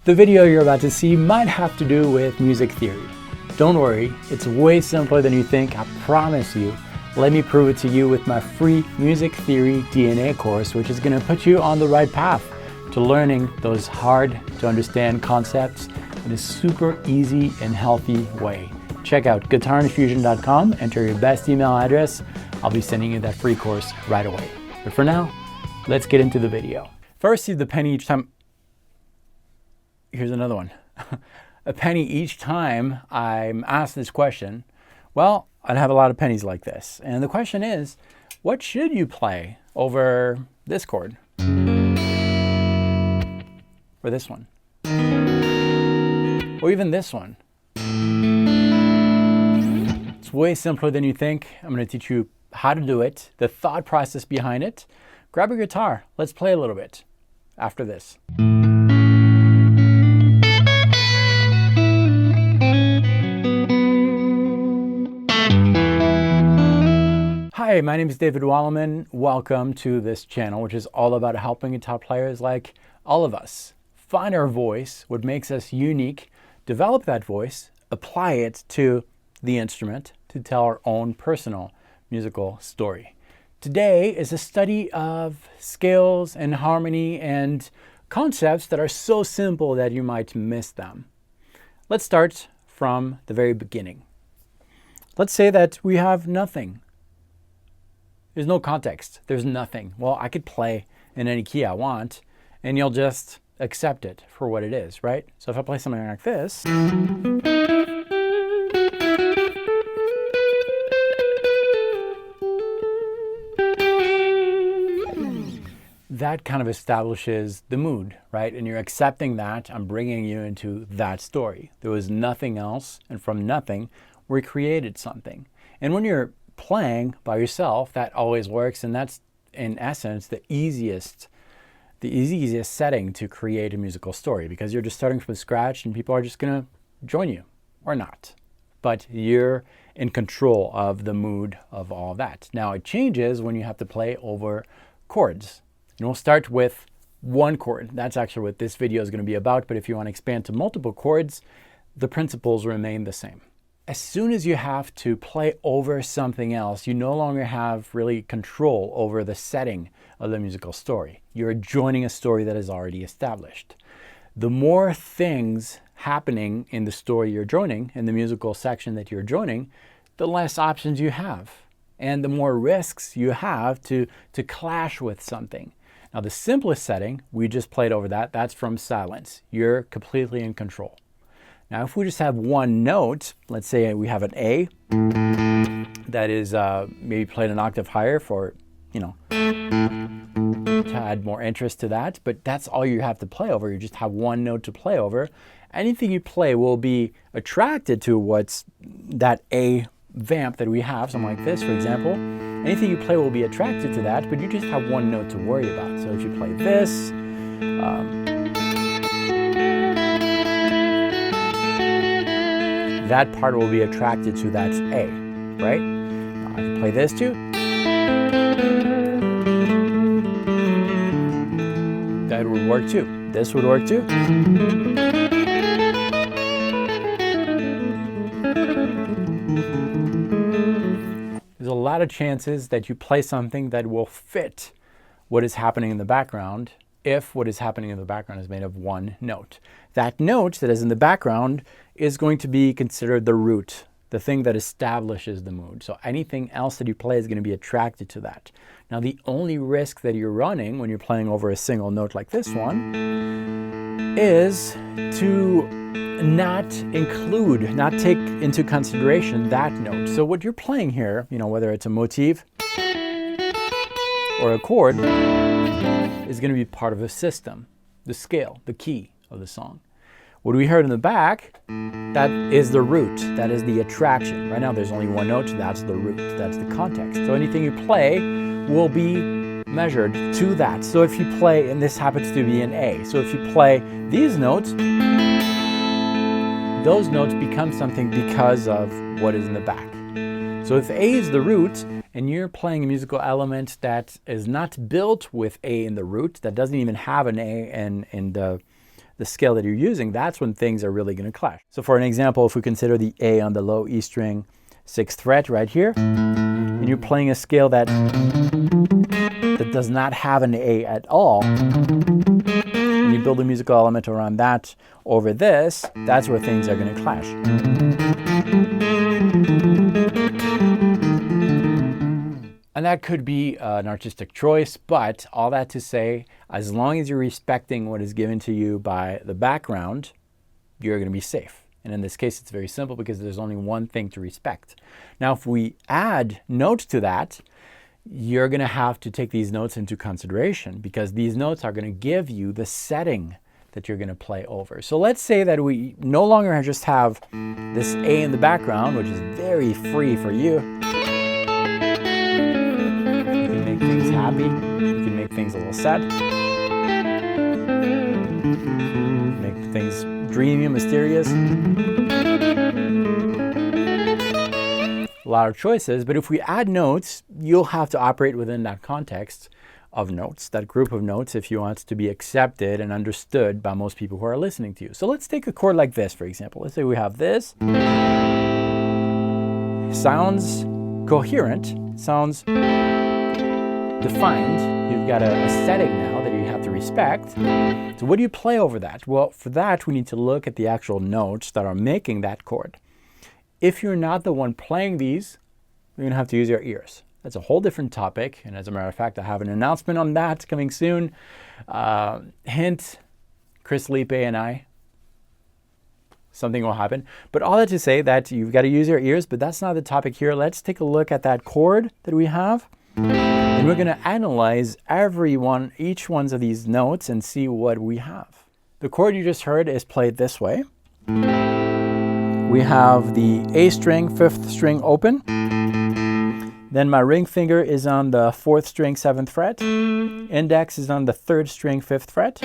The video you're about to see might have to do with music theory. Don't worry, it's way simpler than you think, I promise you. Let me prove it to you with my free Music Theory DNA course, which is going to put you on the right path to learning those hard to understand concepts in a super easy and healthy way. Check out guitarinfusion.com, enter your best email address. I'll be sending you that free course right away. But for now, let's get into the video. First, receive the penny each time. Here's another one. A penny each time I'm asked this question. Well, I'd have a lot of pennies like this. And the question is, what should you play over this chord? Or this one? Or even this one? It's way simpler than you think. I'm going to teach you how to do it, the thought process behind it. Grab your guitar. Let's play a little bit after this. Hi, my name is David Wallerman. Welcome to this channel, which is all about helping guitar players like all of us find our voice, what makes us unique, develop that voice, apply it to the instrument to tell our own personal musical story. Today is a study of scales and harmony and concepts that are so simple that you might miss them. Let's start from the very beginning. Let's say that we have nothing. There's no context. There's nothing. Well, I could play in any key I want, and you'll just accept it for what it is, right? So if I play something like this, that kind of establishes the mood, right? And you're accepting that. I'm bringing you into that story. There was nothing else, and from nothing, we created something. And when you're playing by yourself, that always works, and that's in essence the easiest setting to create a musical story, because you're just starting from scratch and people are just gonna join you or not, but you're in control of the mood of all that. Now it changes when you have to play over chords, and we'll start with one chord. That's actually what this video is going to be about, but if you want to expand to multiple chords, the principles remain the same. As soon as you have to play over something else, you no longer have really control over the setting of the musical story. You're joining a story that is already established. The more things happening in the story you're joining, in the musical section that you're joining, the less options you have, and the more risks you have to clash with something. Now, the simplest setting, we just played over that, that's from silence. You're completely in control. Now, if we just have one note, let's say we have an A that is maybe played an octave higher for, to add more interest to that, but that's all you have to play over. You just have one note to play over. Anything you play will be attracted to what's that A vamp that we have, something like this, for example. Anything you play will be attracted to that, but you just have one note to worry about. So if you play this, that part will be attracted to that A, right? Now I can play this too. That would work too. This would work too. There's a lot of chances that you play something that will fit what is happening in the background if what is happening in the background is made of one note. That note that is in the background is going to be considered the root, the thing that establishes the mood. So anything else that you play is going to be attracted to that. Now, the only risk that you're running when you're playing over a single note like this one is to not take into consideration that note. So what you're playing here, whether it's a motif or a chord, is going to be part of a system, the scale, the key of the song. What we heard in the back, that is the root, that is the attraction. Right now there's only one note, that's the root, that's the context. So anything you play will be measured to that. So if you play, and this happens to be an A, so if you play these notes, those notes become something because of what is in the back. So if A is the root, and you're playing a musical element that is not built with A in the root, that doesn't even have an A in the the scale that you're using, that's when things are really going to clash. So for an example, if we consider the A on the low E string 6th fret right here, and you're playing a scale that does not have an A at all, and you build a musical element around that over this, that's where things are going to clash. And that could be an artistic choice, but all that to say, as long as you're respecting what is given to you by the background, you're going to be safe. And in this case, it's very simple because there's only one thing to respect. Now, if we add notes to that, you're going to have to take these notes into consideration because these notes are going to give you the setting that you're going to play over. So let's say that we no longer just have this A in the background, which is very free for you. You can make things happy. You can make things a little sad. Make things dreamy and mysterious. A lot of choices, but if we add notes, you'll have to operate within that context of notes, that group of notes, if you want to be accepted and understood by most people who are listening to you. So let's take a chord like this, for example. Let's say we have this. Sounds coherent, sounds defined. You've got a setting now that you have to respect. So what do you play over that? Well, for that, we need to look at the actual notes that are making that chord. If you're not the one playing these, you're going to have to use your ears. That's a whole different topic. And as a matter of fact, I have an announcement on that coming soon. Hint, Chris Lipe and I, something will happen. But all that to say that you've got to use your ears, but that's not the topic here. Let's take a look at that chord that we have. And we're going to analyze each one of these notes and see what we have. The chord you just heard is played this way. We have the A string, 5th string open. Then my ring finger is on the 4th string, 7th fret. Index is on the 3rd string, 5th fret.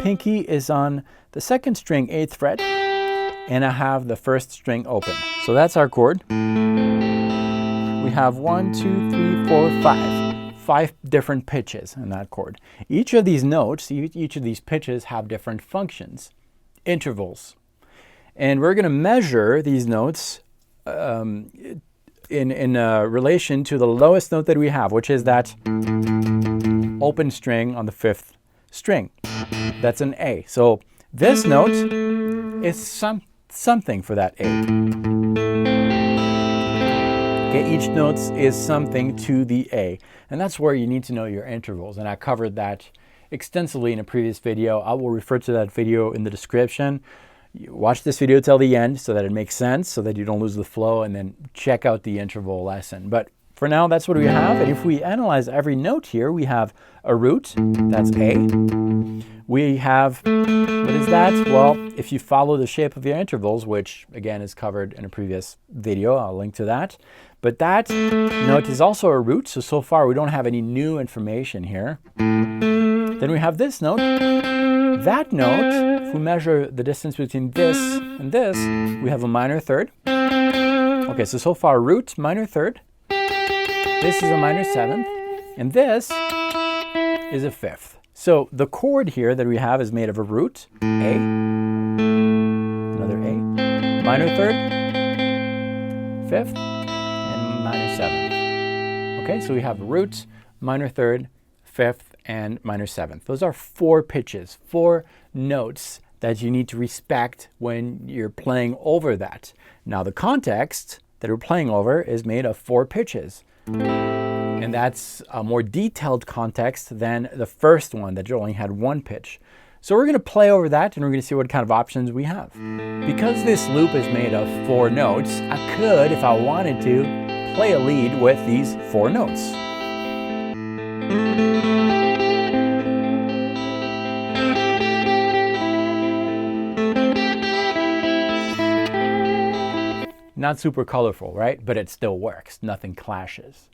Pinky is on the 2nd string, 8th fret. And I have the 1st string open. So that's our chord. We have 1, 2, 3, 4, 5. 5 different pitches in that chord. Each of these notes, each of these pitches have different functions, intervals. And we're going to measure these notes in relation to the lowest note that we have, which is that open string on the 5th string. That's an A. So this note is something for that A. Okay, each note is something to the A. And that's where you need to know your intervals. And I covered that extensively in a previous video. I will refer to that video in the description. Watch this video till the end so that it makes sense, so that you don't lose the flow, and then check out the interval lesson. But for now, that's what we have. And if we analyze every note here, we have a root, that's A. We have, what is that? Well, if you follow the shape of your intervals, which again is covered in a previous video, I'll link to that. But that note is also a root, so far we don't have any new information here. Then we have this note. That note, if we measure the distance between this and this, we have a minor third. Okay, so far root, minor third. This is a minor 7th, and this is a 5th. So the chord here that we have is made of a root, A, another A, minor third, 5th, and minor 7th. Okay, so we have root, minor third, 5th, and minor 7th. Those are 4 pitches, 4 notes that you need to respect when you're playing over that. Now the context that we're playing over is made of 4 pitches. And that's a more detailed context than the first one that only had 1 pitch. So we're going to play over that and we're going to see what kind of options we have. Because this loop is made of 4 notes, I could, if I wanted to, play a lead with these 4 notes. Not super colorful, right? But it still works. Nothing clashes.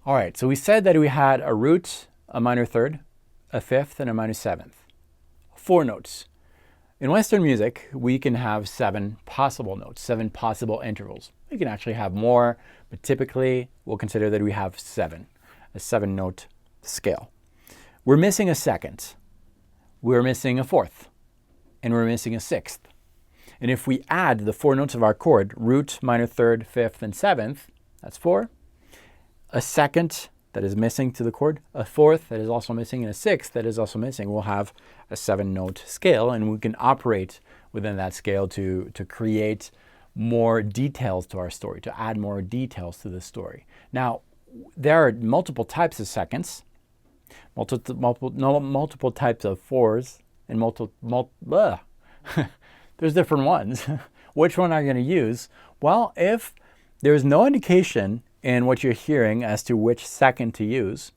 All right, so we said that we had a root, a minor third, a 5th, and a minor 7th. 4 notes. In Western music, we can have 7 possible notes, 7 possible intervals. We can actually have more, but typically we'll consider that we have 7, a 7-note scale. We're missing a 2nd. We're missing a 4th. and we're missing a sixth. And if we add the 4 notes of our chord, root, minor third, fifth, and seventh, that's 4. A second that is missing to the chord, a fourth that is also missing, and a sixth that is also missing, we'll have a 7-note scale, and we can operate within that scale to create more details to our story, to add more details to the story. Now, there are multiple types of seconds, multiple types of fours, and there's different ones. Which one are you going to use? Well, if there's no indication in what you're hearing as to which second to use,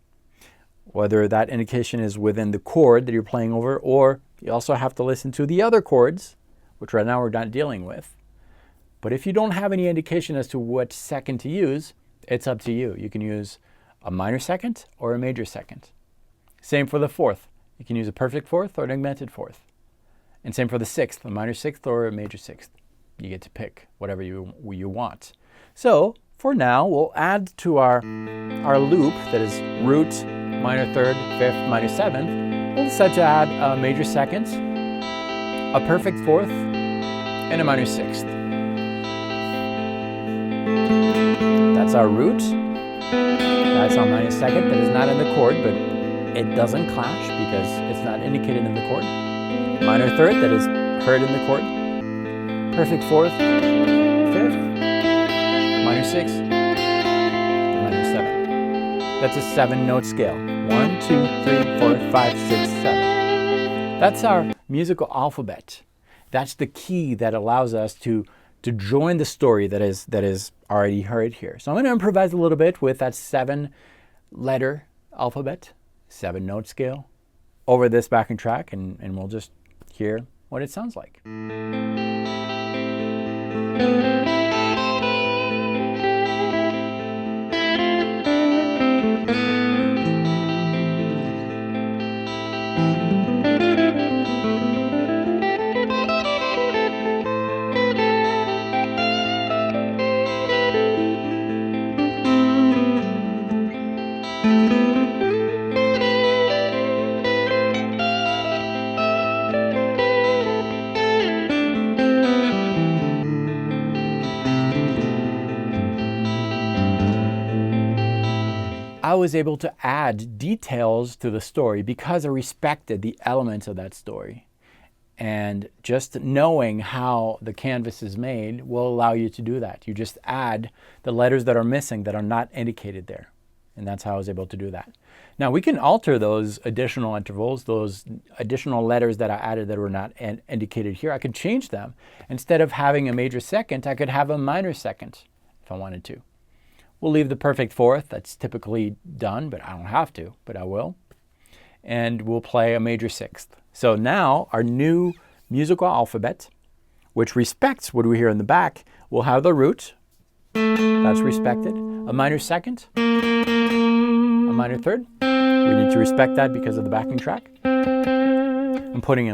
whether that indication is within the chord that you're playing over, or you also have to listen to the other chords, which right now we're not dealing with. But if you don't have any indication as to what second to use, it's up to you. You can use a minor second or a major second. Same for the fourth. You can use a perfect fourth or an augmented fourth. And same for the sixth, a minor sixth or a major sixth. You get to pick whatever you want. So for now, we'll add to our loop that is root, minor third, fifth, minor seventh. We'll decide to add a major second, a perfect fourth, and a minor sixth. That's our root. That's our minor second that is not in the chord, but it doesn't clash because it's not indicated in the chord. Minor third that is heard in the chord. Perfect fourth, fifth, minor sixth, minor seventh. That's a 7-note scale. 1, 2, 3, 4, 5, 6, 7. That's our musical alphabet. That's the key that allows us to join the story that is already heard here. So I'm going to improvise a little bit with that 7-letter alphabet, 7-note scale over this backing track, and we'll just hear what it sounds like. I was able to add details to the story because I respected the elements of that story. And just knowing how the canvas is made will allow you to do that. You just add the letters that are missing that are not indicated there. And that's how I was able to do that. Now we can alter those additional intervals, those additional letters that I added that were not indicated here. I could change them. Instead of having a major second, I could have a minor second if I wanted to. We'll leave the perfect fourth. That's typically done, but I don't have to, but I will. And we'll play a major sixth. So now our new musical alphabet, which respects what we hear in the back, will have the root. That's respected. A minor second. A minor third. We need to respect that because of the backing track. I'm pointing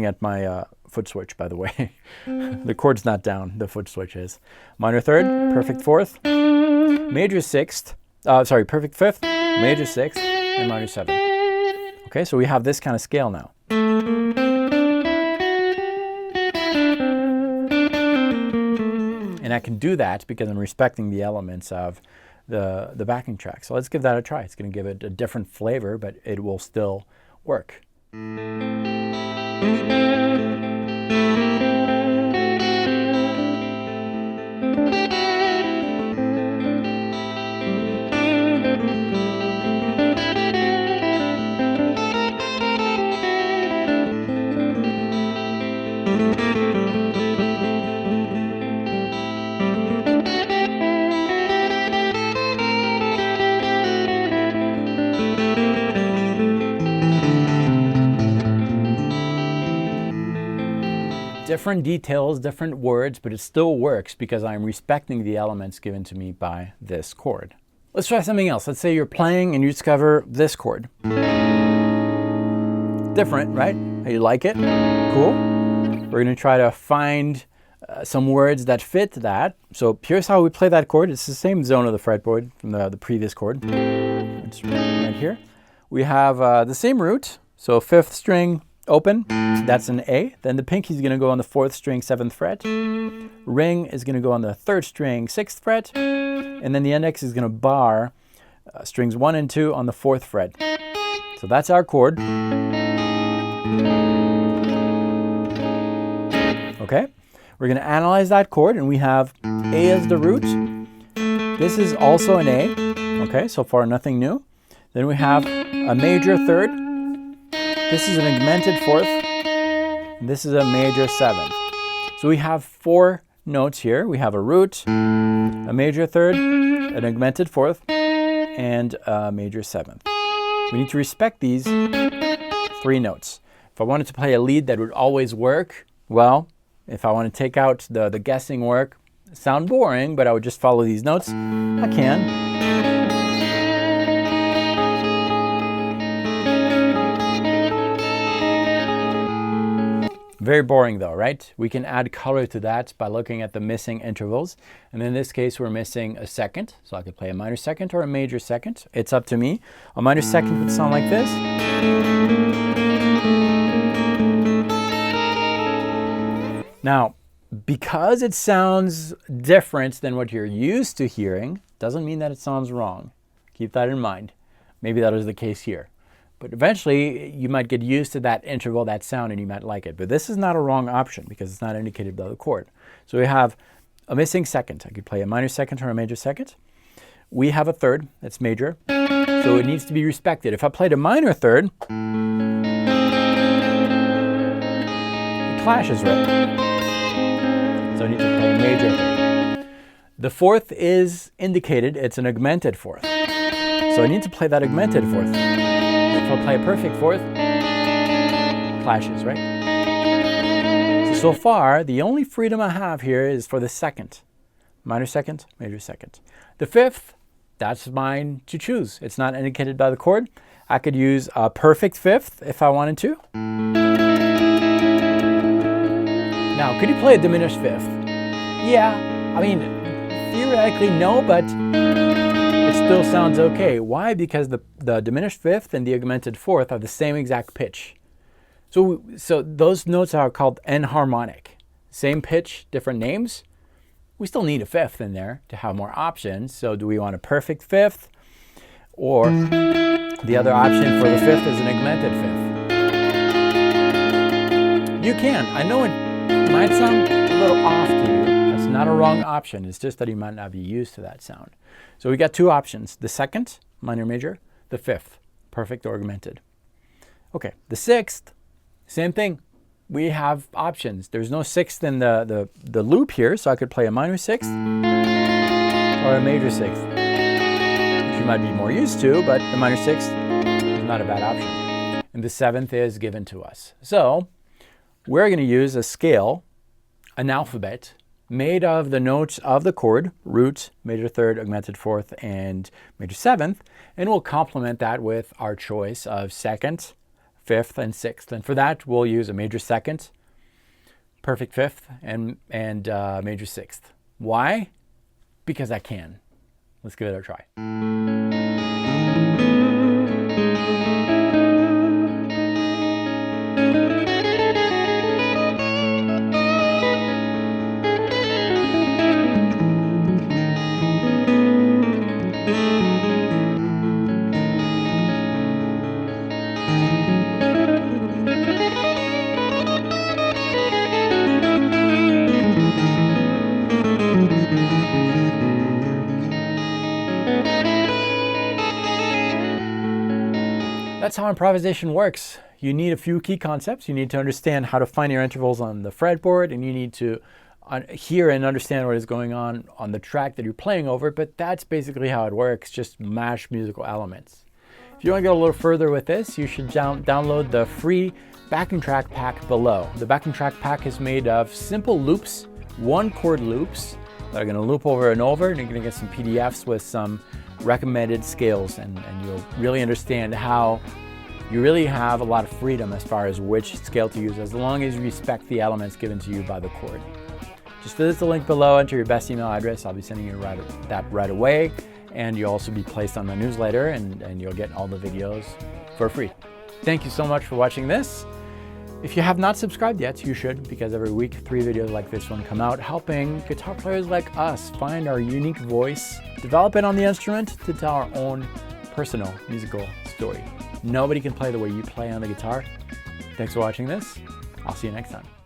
at my foot switch, by the way. The chord's not down, the foot switch is. Minor third, perfect fourth, major sixth, perfect fifth, major sixth, and minor seventh. Okay, so we have this kind of scale now. And I can do that because I'm respecting the elements of the backing track. So let's give that a try. It's going to give it a different flavor, but it will still work. Different details, different words, but it still works because I'm respecting the elements given to me by this chord. Let's try something else. Let's say you're playing and you discover this chord. Different, right? You like it? Cool. We're going to try to find some words that fit that. So here's how we play that chord. It's the same zone of the fretboard from the previous chord. It's right here. We have the same root. So 5th string, open, that's an A. Then the pinky is going to go on the 4th string, 7th fret. Ring is going to go on the 3rd string, 6th fret. And then the index is going to bar strings 1 and 2 on the 4th fret. So that's our chord. Okay, we're going to analyze that chord, and we have A as the root. This is also an A. Okay, so far nothing new. Then we have a major 3rd. This is an augmented 4th. And this is a major 7th. So we have 4 notes here. We have a root, a major 3rd, an augmented 4th, and a major 7th. We need to respect these 3 notes. If I wanted to play a lead that would always work, well, if I want to take out the guessing work, sound boring, but I would just follow these notes, I can. Very boring though, right? We can add color to that by looking at the missing intervals. And in this case, we're missing a second. So I could play a minor second or a major second. It's up to me. A minor second would sound like this. Now, because it sounds different than what you're used to hearing, doesn't mean that it sounds wrong. Keep that in mind. Maybe that is the case here. But eventually, you might get used to that interval, that sound, and you might like it. But this is not a wrong option because it's not indicated by the chord. So we have a missing second. I could play a minor second or a major second. We have a 3rd that's major, so it needs to be respected. If I played a minor 3rd, it clashes, right? So I need to play a major 3rd. The 4th is indicated. It's an augmented 4th. So I need to play that augmented 4th. If I play a perfect 4th, clashes, right? So far, the only freedom I have here is for the 2nd. Minor 2nd, major 2nd. The 5th, that's mine to choose. It's not indicated by the chord. I could use a perfect 5th if I wanted to. Now, could you play a diminished 5th? Yeah, I mean, theoretically no, but it still sounds okay. Why? Because the diminished 5th and the augmented 4th are the same exact pitch. So those notes are called enharmonic. Same pitch, different names. We still need a 5th in there to have more options. So do we want a perfect 5th? Or the other option for the 5th is an augmented 5th. You can. I know it might sound a little off to you. That's not a wrong option. It's just that you might not be used to that sound. So we got 2 options. The 2nd, minor major. The 5th, perfect or augmented. Okay, the 6th, same thing. We have options. There's no 6th in the loop here, so I could play a minor 6th or a major 6th, which you might be more used to, but the minor 6th is not a bad option. And the 7th is given to us. So we're going to use a scale, an alphabet, made of the notes of the chord, root, major 3rd, augmented 4th, and major 7th, and we'll complement that with our choice of 2nd, 5th, and 6th. And for that, we'll use a major 2nd, perfect 5th, and major 6th. Why? Because I can. Let's give it a try. That's how improvisation works. You need a few key concepts. You need to understand how to find your intervals on the fretboard, and you need to hear and understand what is going on the track that you're playing over, but that's basically how it works, just mash musical elements. If you want to go a little further with this, you should download the free backing track pack below. The backing track pack is made of simple loops, 1-chord loops that are going to loop over and over, and you're going to get some PDFs with some recommended scales, and you'll really understand how you really have a lot of freedom as far as which scale to use, as long as you respect the elements given to you by the chord. Just visit the link below, enter your best email address. I'll be sending you that right away, and you'll also be placed on my newsletter, and you'll get all the videos for free. Thank you so much for watching this. If you have not subscribed yet, you should, because every week 3 videos like this one come out, helping guitar players like us find our unique voice, develop it on the instrument to tell our own personal musical story. Nobody can play the way you play on the guitar. Thanks for watching this. I'll see you next time.